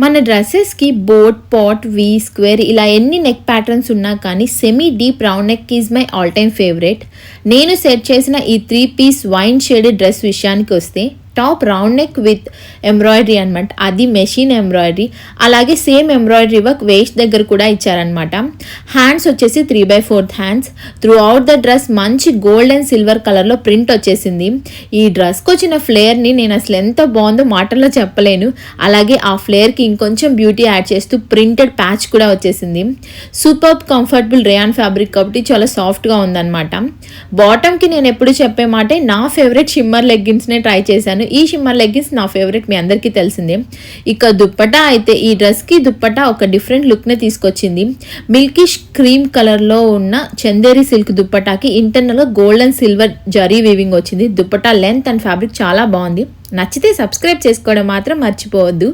మన డ్రెస్సెస్కి boat, pot, వి, square ఇలా ఎన్ని నెక్ ప్యాటర్న్స్ ఉన్నా కానీ semi deep round neck is my all time favourite. నేను సెట్ చేసిన ఈ 3 పీస్ వైన్ షేడెడ్ డ్రెస్ విషయానికి వస్తే top round neck with embroidery అనమాట. అది మెషిన్ ఎంబ్రాయిడరీ. అలాగే సేమ్ ఎంబ్రాయిడరీ వర్క్ వేస్ట్ దగ్గర కూడా ఇచ్చారనమాట. హ్యాండ్స్ వచ్చేసి 3/4 hands. Through out the dress మంచి గోల్డ్ అండ్ సిల్వర్ కలర్లో ప్రింట్ వచ్చేసింది. ఈ డ్రెస్కి వచ్చిన ఫ్లేర్ని నేను అసలు ఎంత బాగుందో మాటల్లో చెప్పలేను. అలాగే ఆ ఫ్లేర్కి ఇంకొంచెం బ్యూటీ యాడ్ చేస్తూ ప్రింటెడ్ ప్యాచ్ కూడా వచ్చేసింది. సూపర్ కంఫర్టబుల్ రేయాన్ ఫ్యాబ్రిక్ కాబట్టి చాలా సాఫ్ట్గా ఉందన్నమాట. బాటమ్కి నేను ఎప్పుడు చెప్పే మాట, నా ఫేవరెట్ షిమ్మర్ లెగ్గిన్స్నే ట్రై చేశాను. ఈ షిమ్మర్ లెగ్గిన్స్ నా ఫేవరెట్, మీ అందరికీ తెలిసిందే. ఇక దుప్పటా అయితే ఈ డ్రెస్కి దుప్పటా ఒక డిఫరెంట్ లుక్నే తీసుకొచ్చింది. మిల్కిష్ క్రీమ్ కలర్లో ఉన్న చందేరి సిల్క్ దుప్పటాకి ఇంటర్నల్గా gold and silver zari weaving వచ్చింది. దుప్పటా లెంత్ అండ్ ఫ్యాబ్రిక్ చాలా బాగుంది. నచ్చితే సబ్స్క్రైబ్ చేసుకోవడం మాత్రం మర్చిపోవద్దు.